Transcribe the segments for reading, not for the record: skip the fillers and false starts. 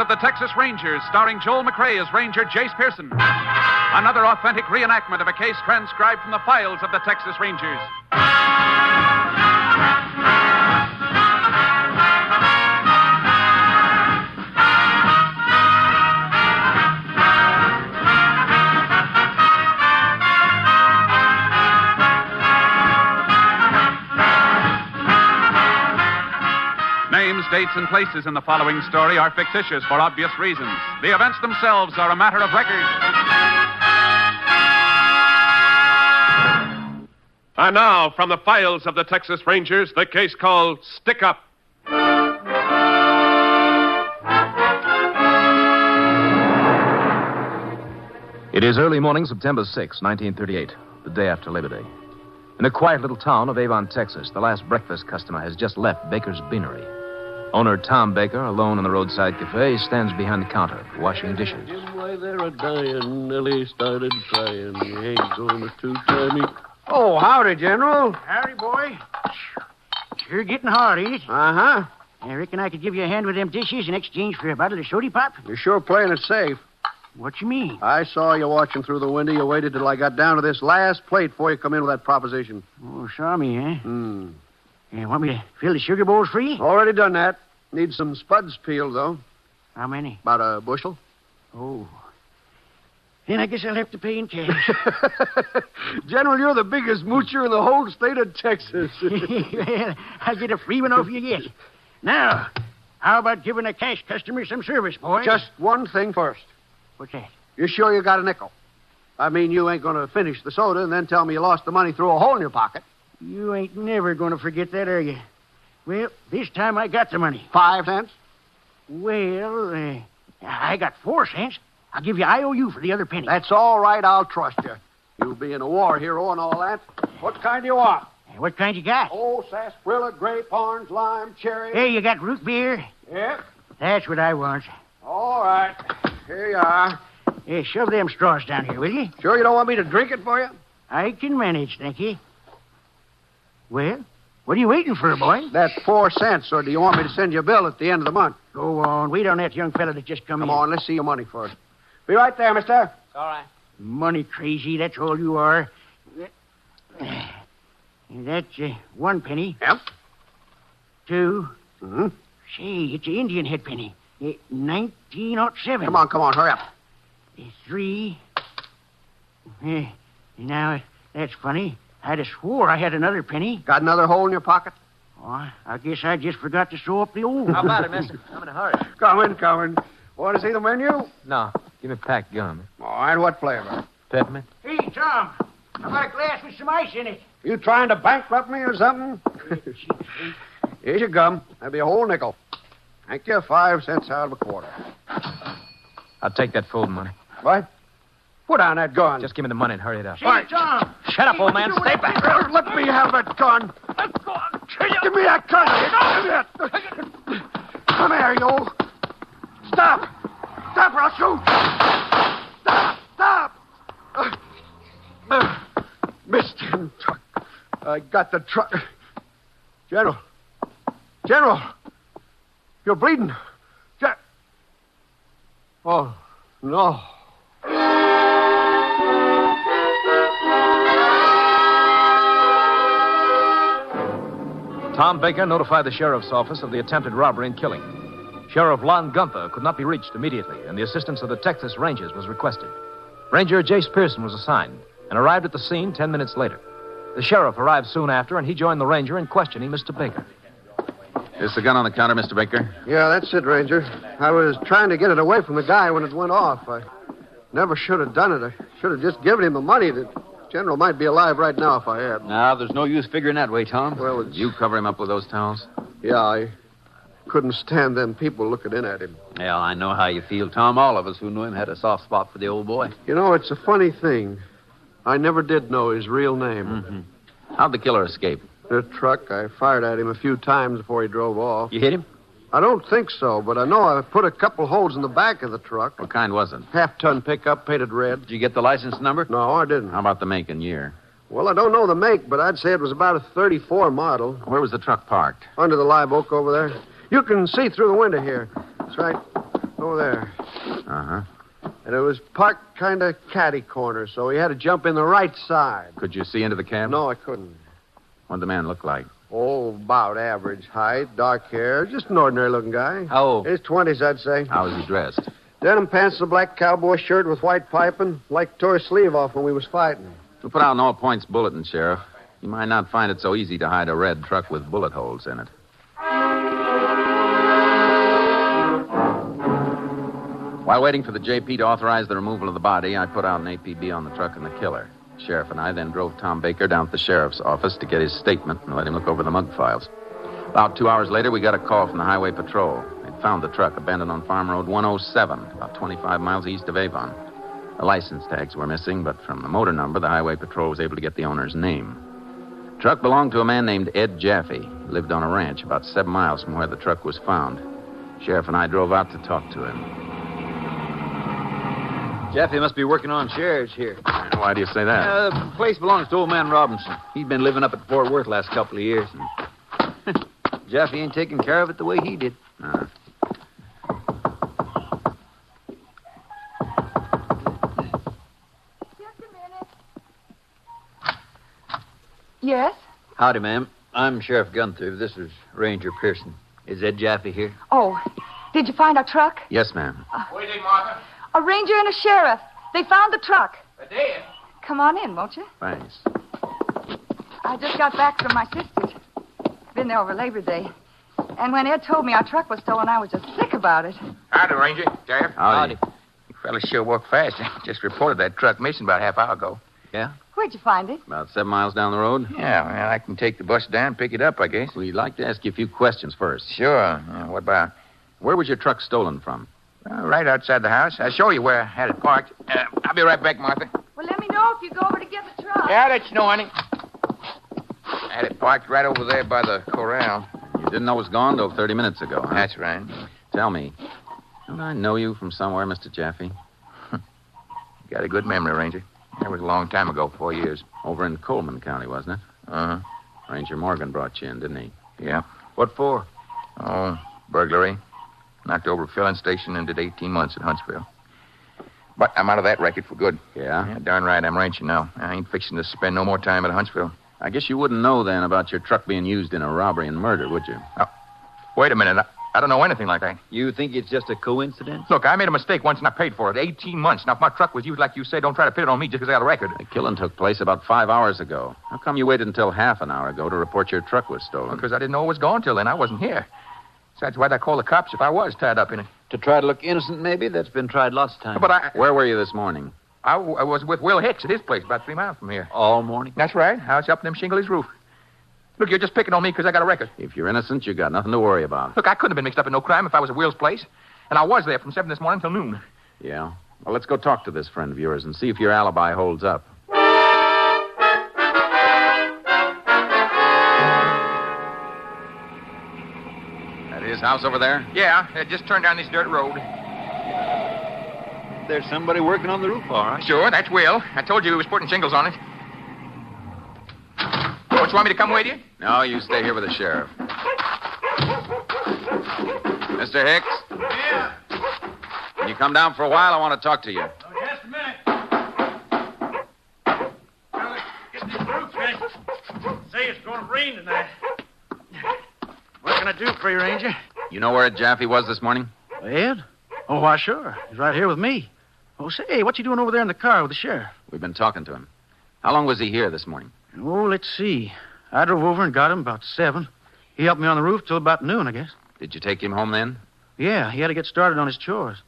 the Texas Rangers, starring Joel McRae as Ranger Jace Pearson. Another authentic reenactment of a case transcribed from the files of the Texas Rangers. Names, dates, and places in the following story are fictitious for obvious reasons. The events themselves are a matter of record. And now, from the files of the Texas Rangers, the case called Stick Up. It is early morning, September 6, 1938, the day after Labor Day. In a quiet little town of Avon, Texas, the last breakfast customer has just left Baker's Beanery. Owner Tom Baker, alone in the roadside cafe, stands behind the counter, washing dishes. Why they're a-dying, Nellie started crying. You ain't gonna two-time me. Oh, howdy, General. Howdy, boy. Sure getting hard, ain't it? Uh-huh. I reckon I could give you a hand with them dishes in exchange for a bottle of soda pop. You're sure playing it safe. What you mean? I saw you watching through the window. You waited till I got down to this last plate before you come in with that proposition. Oh, saw me, eh? You want me to fill the sugar bowls for you? Already done that. Need some spuds peeled, though. How many? About a bushel. Oh. Then I guess I'll have to pay in cash. General, you're the biggest moocher in the whole state of Texas. Well, I'll get a free one off you yet. Now, how about giving a cash customer some service, boy? Just one thing first. What's that? You sure you got a nickel? I mean, you ain't going to finish the soda and then tell me you lost the money through a hole in your pocket. You ain't never going to forget that, are you? Well, this time I got the money. 5 cents? Well, I got 4 cents. I'll give you IOU for the other penny. That's all right. I'll trust you. You being a war hero and all that. What kind do you want? What kind you got? Oh, sarsaparilla, grape, orange, lime, cherry. Hey, you got root beer? Yeah. That's what I want. All right. Here you are. Hey, shove them straws down here, will you? Sure you don't want me to drink it for you? I can manage, thank you. Well, what are you waiting for, boy? That's 4 cents, or do you want me to send you a bill at the end of the month? Go on. Wait on that young fella that just come in. Come on, let's see your money first. Be right there, mister. All right. Money crazy, that's all you are. That's 1 penny. Yep. 2. Mm-hmm. Say, it's an Indian head penny. 1907. Come on, hurry up. 3. Now, that's funny. I'd have swore I had another penny. Got another hole in your pocket? Oh, I guess I just forgot to sew up the old. How about it, mister? I'm in a hurry. Coming. Want to see the menu? No, give me packed gum. All right, what flavor? Peppermint? Hey, Tom, how about a glass with some ice in it? You trying to bankrupt me or something? Here's your gum. That'll be a whole nickel. Thank you. 5 cents out of a quarter. I'll take that folding money. What? Put down that gun. Just give me the money and hurry it up. Say, Tom. Shut up, old man. Stay back. Let me have that gun. Give me that gun. Come here, you. Stop, or I'll shoot. Stop. Missed him. I got the truck. General. You're bleeding. Oh, no. Tom Baker notified the sheriff's office of the attempted robbery and killing. Sheriff Lon Gunther could not be reached immediately, and the assistance of the Texas Rangers was requested. Ranger Jace Pearson was assigned and arrived at the scene 10 minutes later. The sheriff arrived soon after, and he joined the ranger in questioning Mr. Baker. Is the gun on the counter, Mr. Baker? Yeah, that's it, Ranger. I was trying to get it away from the guy when it went off. I never should have done it. I should have just given him the money. The general might be alive right now if I had. No, there's no use figuring that way, Tom. Well, Did you cover him up with those towels? Yeah, I couldn't stand them people looking in at him. Well, I know how you feel, Tom. All of us who knew him had a soft spot for the old boy. You know, it's a funny thing. I never did know his real name. Mm-hmm. How'd the killer escape? The truck, I fired at him a few times before he drove off. You hit him? I don't think so, but I know I put a couple holes in the back of the truck. What kind was it? Half-ton pickup, painted red. Did you get the license number? No, I didn't. How about the make and year? Well, I don't know the make, but I'd say it was about a 34 model. Where was the truck parked? Under the live oak over there. You can see through the window here. That's right. Over there. Uh-huh. And it was parked kind of catty corner, so he had to jump in the right side. Could you see into the cab? No, I couldn't. What'd the man look like? Oh, about average height, dark hair, just an ordinary-looking guy. How old? His 20s, I'd say. How was he dressed? Denim pants and a black cowboy shirt with white piping. Like tore his sleeve off when we was fighting. We put out an all-points bulletin, Sheriff. You might not find it so easy to hide a red truck with bullet holes in it. While waiting for the JP to authorize the removal of the body, I put out an APB on the truck and the killer. Sheriff and I then drove Tom Baker down to the sheriff's office to get his statement and let him look over the mug files. About 2 hours later, we got a call from the highway patrol. They'd found the truck abandoned on Farm Road 107, about 25 miles east of Avon. The license tags were missing, but from the motor number, the highway patrol was able to get the owner's name. The truck belonged to a man named Ed Jaffe. He lived on a ranch about 7 miles from where the truck was found. Sheriff and I drove out to talk to him. Jaffe must be working on shares here. Why do you say that? The place belongs to old man Robinson. He'd been living up at Fort Worth last couple of years. Jaffe ain't taking care of it the way he did. Just a minute. Yes? Howdy, ma'am. I'm Sheriff Gunther. This is Ranger Pearson. Is Ed Jaffe here? Oh, did you find our truck? Yes, ma'am. What is it, Martha? A ranger and a sheriff. They found the truck. A dead? Come on in, won't you? Thanks. I just got back from my sister's. Been there over Labor Day. And when Ed told me our truck was stolen, I was just sick about it. Howdy, Ranger. Sheriff. Howdy. You fellas sure work fast. Just reported that truck missing about a half hour ago. Yeah? Where'd you find it? About 7 miles down the road. Yeah, well, I can take the bus down and pick it up, I guess. We'd like to ask you a few questions first. Sure. What about? Where was your truck stolen from? Right outside the house. I'll show you where I had it parked. I'll be right back, Martha. Well, let me know if you go over to get the truck. Yeah, that's no, honey. I had it parked right over there by the corral. You didn't know it was gone till 30 minutes ago, huh? That's right. Tell me, don't I know you from somewhere, Mr. Jaffe? You got a good memory, Ranger. That was a long time ago, 4 years. Over in Coleman County, wasn't it? Uh-huh. Ranger Morgan brought you in, didn't he? Yeah. What for? Oh, burglary. Knocked over a filling station and did 18 months at Huntsville. But I'm out of that record for good. Yeah? Darn right, I'm ranching now. I ain't fixing to spend no more time at Huntsville. I guess you wouldn't know then about your truck being used in a robbery and murder, would you? Oh, wait a minute. I don't know anything like that. You think it's just a coincidence? Look, I made a mistake once and I paid for it. 18 months. Now, if my truck was used like you say, don't try to pin it on me just because I got a record. The killing took place about 5 hours ago. How come you waited until half an hour ago to report your truck was stolen? Because I didn't know it was gone till then. I wasn't here. Besides, why'd I call the cops if I was tied up in it? To try to look innocent, maybe? That's been tried lots of times. But Where were you this morning? I was with Will Hicks at his place about 3 miles from here. All morning? That's right. I was up in them shingle his roof. Look, you're just picking on me because I got a record. If you're innocent, you got nothing to worry about. Look, I couldn't have been mixed up in no crime if I was at Will's place. And I was there from 7 this morning till noon. Yeah? Well, let's go talk to this friend of yours and see if your alibi holds up. That his house over there? Yeah, just turned down this dirt road. There's somebody working on the roof, all right. Sure, that's Will. I told you he was putting shingles on it. Don't you want me to come with you? No, you stay here with the sheriff. Mr. Hicks? Yeah. Can you come down for a while? I want to talk to you. Oh, just a minute. Well, get this roof finished. Say it's going to rain tonight. What can I do for you, Ranger? You know where Ed Jaffe was this morning? Ed? Oh, why, sure. He's right here with me. Oh, say, what you doing over there in the car with the sheriff? We've been talking to him. How long was he here this morning? Oh, let's see. I drove over and got him about 7. He helped me on the roof till about noon, I guess. Did you take him home then? Yeah, he had to get started on his chores.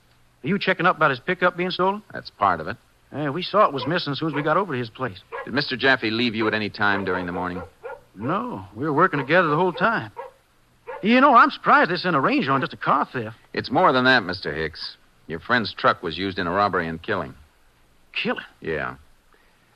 Are you checking up about his pickup being stolen? That's part of it. Yeah, we saw it was missing as soon as we got over to his place. Did Mr. Jaffe leave you at any time during the morning? No, we were working together the whole time. You know, I'm surprised they sent a ranger on just a car theft. It's more than that, Mr. Hicks. Your friend's truck was used in a robbery and killing. Killing? Yeah.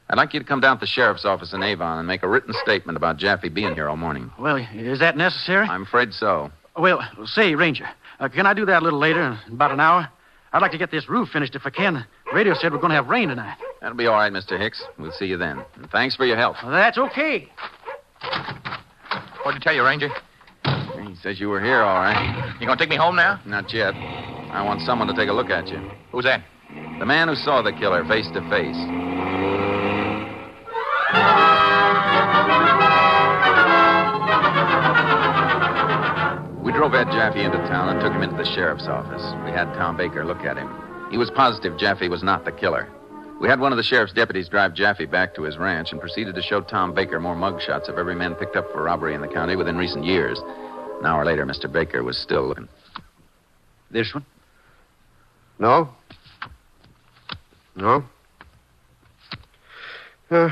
I'd like you to come down to the sheriff's office in Avon and make a written statement about Jaffe being here all morning. Well, is that necessary? I'm afraid so. Well, say, Ranger, can I do that a little later, in about an hour? I'd like to get this roof finished if I can. The radio said we're going to have rain tonight. That'll be all right, Mr. Hicks. We'll see you then. And thanks for your help. Well, that's okay. What'd he tell you, Ranger? He says you were here, all right. You gonna take me home now? Not yet. I I want someone to take a look at you. Who's that? The man who saw the killer face to face. We drove Ed Jaffe into town and took him into the sheriff's office. We had Tom Baker look at him. He was positive Jaffe was not the killer. We had one of the sheriff's deputies drive Jaffe back to his ranch and proceeded to show Tom Baker more mugshots of every man picked up for robbery in the county within recent years. An hour later, Mr. Baker was still looking. This one? No? No? No.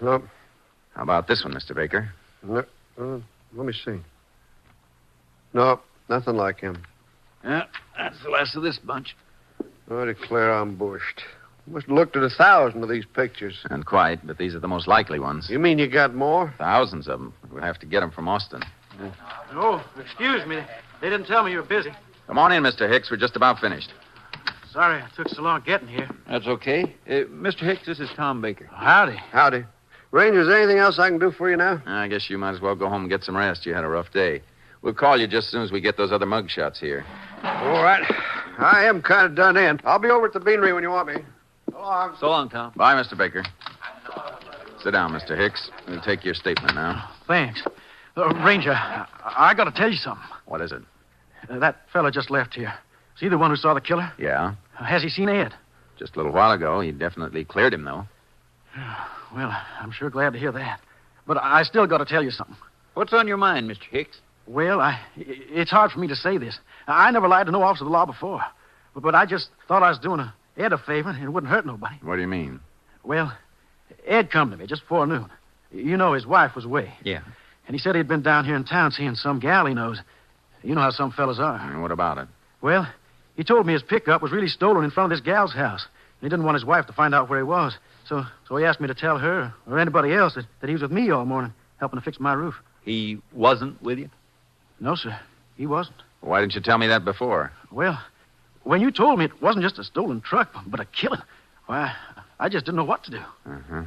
How about this one, Mr. Baker? No. Let me see. No, nothing like him. Yeah, that's the last of this bunch. I declare I'm bushed. Must have looked at 1,000 of these pictures. And quite, but these are the most likely ones. You mean you got more? Thousands of them. We'll have to get them from Austin. Oh, excuse me. They didn't tell me you were busy. Come on in, Mr. Hicks. We're just about finished. Sorry I took so long getting here. That's okay. Mr. Hicks, this is Tom Baker. Howdy. Howdy. Ranger, is there anything else I can do for you now? I guess you might as well go home and get some rest. You had a rough day. We'll call you just as soon as we get those other mugshots here. All right. I am kind of done in. I'll be over at the beanery when you want me. So long. So long, Tom. Bye, Mr. Baker. Sit down, Mr. Hicks. We'll take your statement now. Thanks. Ranger, I got to tell you something. What is it? That fella just left here. Is he the one who saw the killer? Yeah. Has he seen Ed? Just a little while ago. He definitely cleared him, though. Well, I'm sure glad to hear that. But I still got to tell you something. What's on your mind, Mr. Hicks? Well, it's hard for me to say this. I never lied to no officer of the law before. But I just thought I was doing Ed a favor, and it wouldn't hurt nobody. What do you mean? Well, Ed come to me just before noon. You know his wife was away. Yeah. And he said he'd been down here in town seeing some gal he knows. You know how some fellas are. And what about it? Well, he told me his pickup was really stolen in front of this gal's house. He didn't want his wife to find out where he was. So he asked me to tell her or anybody else that he was with me all morning, helping to fix my roof. He wasn't with you? No, sir. He wasn't. Why didn't you tell me that before? Well, when you told me it wasn't just a stolen truck, but a killing, why, I just didn't know what to do. Uh-huh.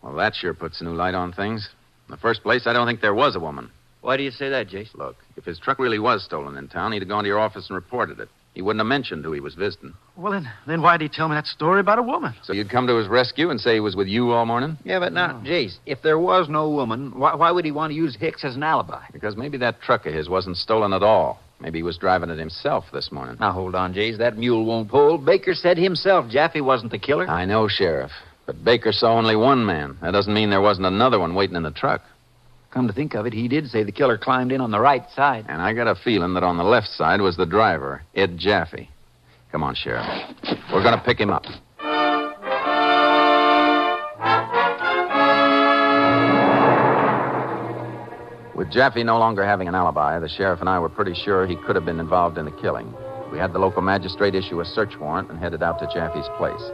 Well, that sure puts a new light on things. In the first place, I don't think there was a woman. Why do you say that, Jace? Look, if his truck really was stolen in town, he'd have gone to your office and reported it. He wouldn't have mentioned who he was visiting. Well, then why'd he tell me that story about a woman? So you'd come to his rescue and say he was with you all morning? Yeah, but now, Jace, if there was no woman, why would he want to use Hicks as an alibi? Because maybe that truck of his wasn't stolen at all. Maybe he was driving it himself this morning. Now, hold on, Jace. That mule won't pull. Baker said himself Jaffe wasn't the killer. I know, Sheriff. But Baker saw only one man. That doesn't mean there wasn't another one waiting in the truck. Come to think of it, he did say the killer climbed in on the right side. And I got a feeling that on the left side was the driver, Ed Jaffe. Come on, Sheriff. We're going to pick him up. With Jaffe no longer having an alibi, the sheriff and I were pretty sure he could have been involved in the killing. We had the local magistrate issue a search warrant and headed out to Jaffe's place.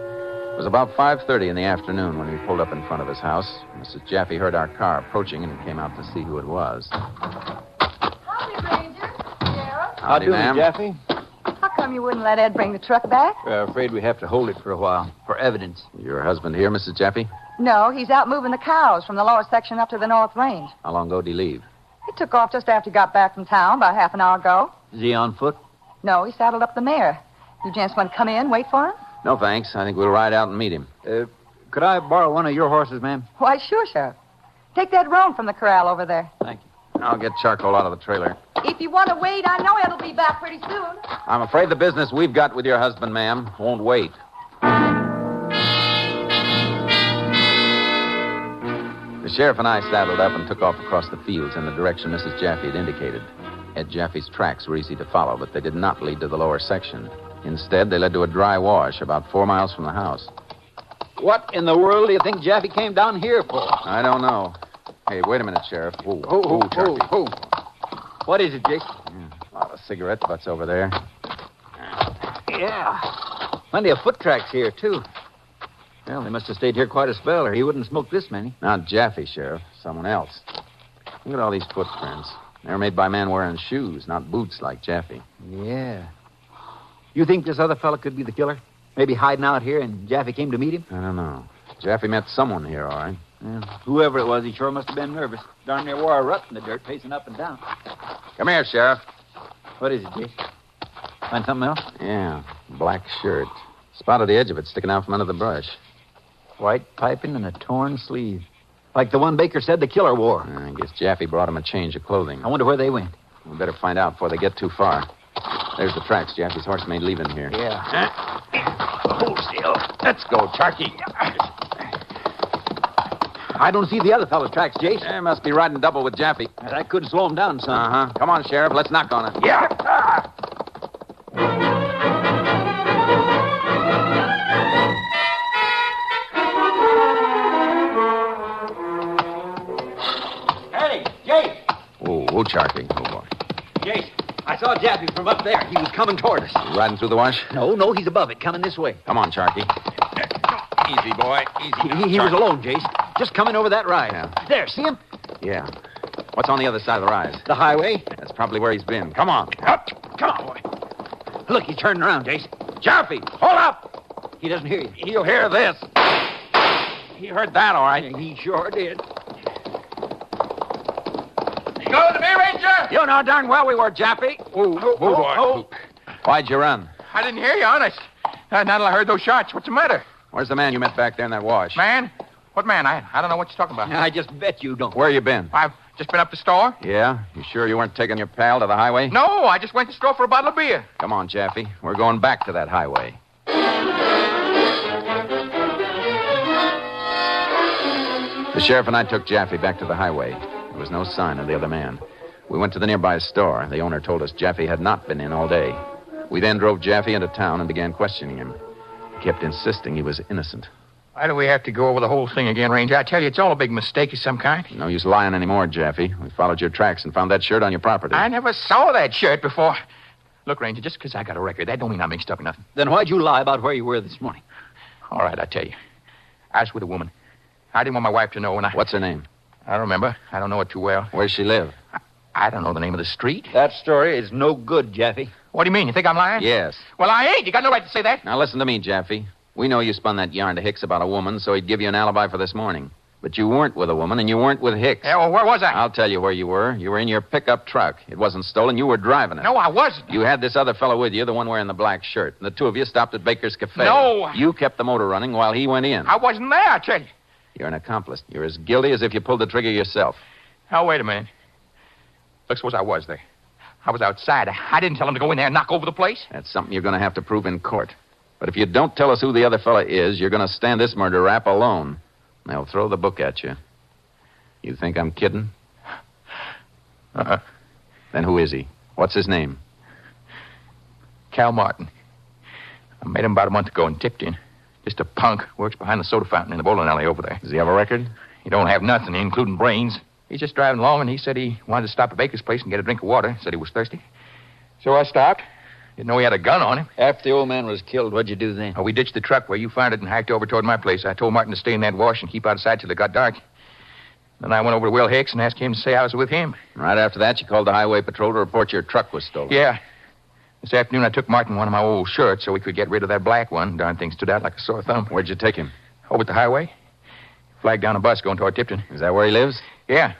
It was about 5:30 in the afternoon when we pulled up in front of his house. Mrs. Jaffe heard our car approaching and came out to see who it was. Howdy, Ranger. Sheriff. How do, ma'am. Jaffe? How come you wouldn't let Ed bring the truck back? We're afraid we have to hold it for a while, for evidence. Your husband here, Mrs. Jaffe? No, he's out moving the cows from the lower section up to the north range. How long ago did he leave? He took off just after he got back from town, about half an hour ago. Is he on foot? No, he saddled up the mare. You gents want to come in, wait for him? No, thanks. I think we'll ride out and meet him. Could I borrow one of your horses, ma'am? Why, sure, Sheriff. Take that roan from the corral over there. Thank you. I'll get charcoal out of the trailer. If you want to wait, I know Ed'll be back pretty soon. I'm afraid the business we've got with your husband, ma'am, won't wait. The sheriff and I saddled up and took off across the fields in the direction Mrs. Jaffe had indicated. Ed Jaffe's tracks were easy to follow, but they did not lead to the lower section. Instead, they led to a dry wash about 4 miles from the house. What in the world do you think Jaffe came down here for? I don't know. Hey, wait a minute, Sheriff. Whoa, Oh. What is it, Jake? A lot of cigarette butts over there. Yeah. Plenty of foot tracks here, too. Well, they must have stayed here quite a spell, or he wouldn't smoke this many. Not Jaffe, Sheriff. Someone else. Look at all these footprints. They're made by men wearing shoes, not boots like Jaffe. Yeah. You think this other fella could be the killer? Maybe hiding out here and Jaffe came to meet him? I don't know. Jaffe met someone here, all right. Yeah. Whoever it was, he sure must have been nervous. Darn near wore a rut in the dirt, pacing up and down. Come here, Sheriff. What is it, Jake? Find something else? Yeah, black shirt. Spotted the edge of it sticking out from under the brush. White piping and a torn sleeve. Like the one Baker said the killer wore. I guess Jaffe brought him a change of clothing. I wonder where they went. We better find out before they get too far. There's the tracks Jaffe's horse made leaving here. Yeah. Hold still. Let's go, Charky. I don't see the other fellow's tracks, Jace. They must be riding double with Jaffe. That could slow him down, son. Uh-huh. Come on, Sheriff. Let's knock on it. Yeah. Hey, Jace! Oh, Charky. Oh, boy. Jace, I saw Jaffe from up there. He was coming toward us. You riding through the wash? No, he's above it, coming this way. Come on, Charky. Easy, boy. Easy. He was alone, Jace. Just coming over that rise. Yeah. There, see him? Yeah. What's on the other side of the rise? The highway. That's probably where he's been. Come on. Up. Come on, boy. Look, he's turning around, Jace. Jaffe, hold up. He doesn't hear you. He'll hear this. He heard that, all right. He sure did. You going to me, Ranger? You know darn well we were, Jaffe. boy. Why'd you run? I didn't hear you, honest. Not until I heard those shots. What's the matter? Where's the man you met back there in that wash? Man? What man? I don't know what you're talking about. I just bet you don't. Where you been? I've just been up the store. Yeah? You sure you weren't taking your pal to the highway? No, I just went to the store for a bottle of beer. Come on, Jaffe. We're going back to that highway. The sheriff and I took Jaffe back to the highway. There was no sign of the other man. We went to the nearby store. The owner told us Jaffe had not been in all day. We then drove Jaffe into town and began questioning him. He kept insisting he was innocent. Why do we have to go over the whole thing again, Ranger? I tell you, it's all a big mistake of some kind. No use lying anymore, Jaffe. We followed your tracks and found that shirt on your property. I never saw that shirt before. Look, Ranger, just because I got a record, that don't mean I'm mixed up in nothing. Then why'd you lie about where you were this morning? All right, I tell you. I was with a woman. I didn't want my wife to know, and What's her name? I don't remember. I don't know it too well. Where's she live? I don't know the name of the street. That story is no good, Jaffe. What do you mean? You think I'm lying? Yes. Well, I ain't. You got no right to say that. Now, listen to me, Jaffe. We know you spun that yarn to Hicks about a woman, so he'd give you an alibi for this morning. But you weren't with a woman, and you weren't with Hicks. Yeah, well, where was I? I'll tell you where you were. You were in your pickup truck. It wasn't stolen. You were driving it. No, I wasn't. You had this other fellow with you, the one wearing the black shirt. And the two of you stopped at Baker's Cafe. No. You kept the motor running while he went in. I wasn't there, I tell you. You're an accomplice. You're as guilty as if you pulled the trigger yourself. Now, wait a minute. Look, suppose I was there. I was outside. I didn't tell him to go in there and knock over the place. That's something you're going to have to prove in court. But if you don't tell us who the other fella is, you're going to stand this murder rap alone. They'll throw the book at you. You think I'm kidding? Uh-uh. Then who is he? What's his name? Cal Martin. I met him about a month ago in Tipton. Just a punk. Works behind the soda fountain in the bowling alley over there. Does he have a record? He don't have nothing, including brains. He's just driving along, and he said he wanted to stop at Baker's place and get a drink of water. Said he was thirsty. So I stopped. Didn't know he had a gun on him. After the old man was killed, what'd you do then? We ditched the truck where you found it and hiked over toward my place. I told Martin to stay in that wash and keep outside till it got dark. Then I went over to Will Hicks and asked him to say I was with him. Right after that, you called the highway patrol to report your truck was stolen. Yeah. This afternoon, I took Martin one of my old shirts so we could get rid of that black one. Darn thing stood out like a sore thumb. Where'd you take him? Over at the highway. Flagged down a bus going toward Tipton. Is that where he lives? Yeah.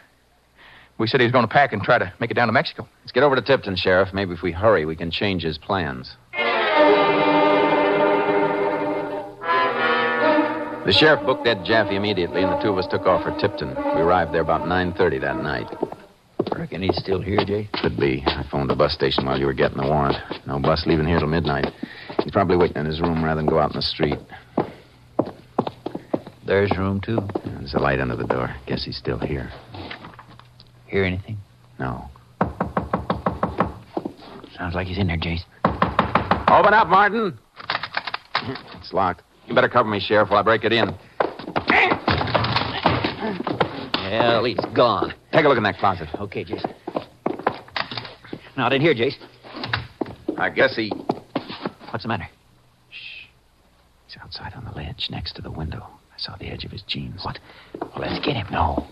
We said he was going to pack and try to make it down to Mexico. Let's get over to Tipton, Sheriff. Maybe if we hurry, we can change his plans. The sheriff booked Ed Jaffe immediately, and the two of us took off for Tipton. We arrived there about 9:30 that night. Reckon he's still here, Jay? Could be. I phoned the bus station while you were getting the warrant. No bus leaving here till midnight. He's probably waiting in his room rather than go out in the street. There's room, too. Yeah, there's a light under the door. Guess he's still here. Hear anything? No. Sounds like he's in there, Jace. Open up, Martin. It's locked. You better cover me, Sheriff, while I break it in. Well, he's gone. Take a look in that closet. Okay, Jace. Not in here, Jace. I guess he... What's the matter? Shh. He's outside on the ledge next to the window. I saw the edge of his jeans. What? Well, let's get him. No.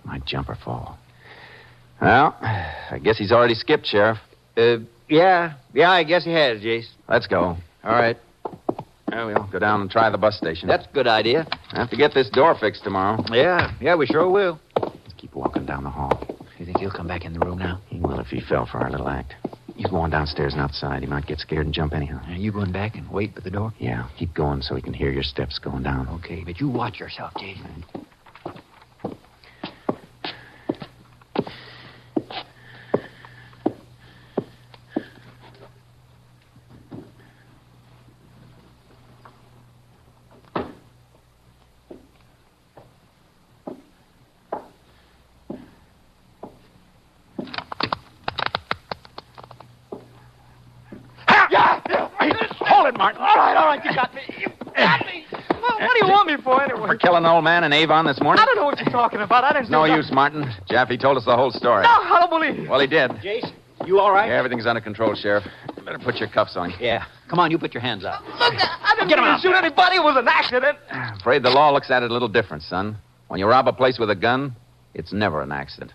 My jumper fall. Well, I guess he's already skipped, Sheriff. Yeah, I guess he has, Jace. Let's go. All right. Well, we'll go down and try the bus station. That's a good idea. I have to get this door fixed tomorrow. Yeah, we sure will. Let's keep walking down the hall. You think he'll come back in the room now? He will if he fell for our little act. You go on downstairs and outside. He might get scared and jump anyhow. Are you going back and wait at the door? Yeah, keep going so he can hear your steps going down. Okay, but you watch yourself, Jason. Hold it, Martin. All right, you got me. You got me. Well, what do you want me for, anyway? For killing an old man in Avon this morning? I don't know what you're talking about. I didn't No say use, Martin. Jaffe told us the whole story. No, I don't believe it. Well, he did. Jason, you all right? Yeah, everything's under control, Sheriff. You better put your cuffs on. Yeah. Come on, you put your hands out. Look, I didn't mean to shoot anybody. It was an accident. Afraid the law looks at it a little different, son. When you rob a place with a gun, it's never an accident.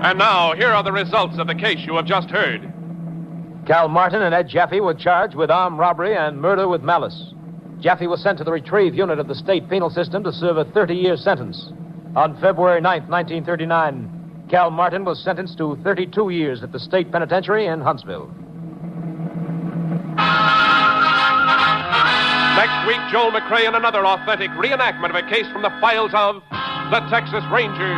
And now, here are the results of the case you have just heard. Cal Martin and Ed Jaffe were charged with armed robbery and murder with malice. Jaffe was sent to the retrieve unit of the state penal system to serve a 30-year sentence. On February 9th, 1939, Cal Martin was sentenced to 32 years at the state penitentiary in Huntsville. Next week, Joel McCrea in another authentic reenactment of a case from the files of the Texas Rangers.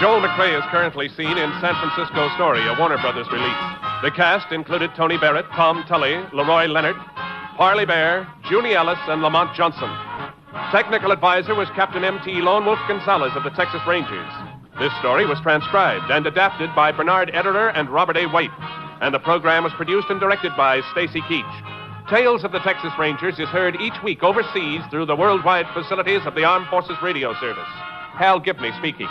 Joel McCrea is currently seen in San Francisco Story, a Warner Brothers release. The cast included Tony Barrett, Tom Tully, Leroy Leonard, Parley Bear, Junie Ellis, and Lamont Johnson. Technical advisor was Captain M.T. Lone Wolf Gonzalez of the Texas Rangers. This story was transcribed and adapted by Bernard Ederer and Robert A. White, and the program was produced and directed by Stacy Keach. Tales of the Texas Rangers is heard each week overseas through the worldwide facilities of the Armed Forces Radio Service. Hal Gibney speaking.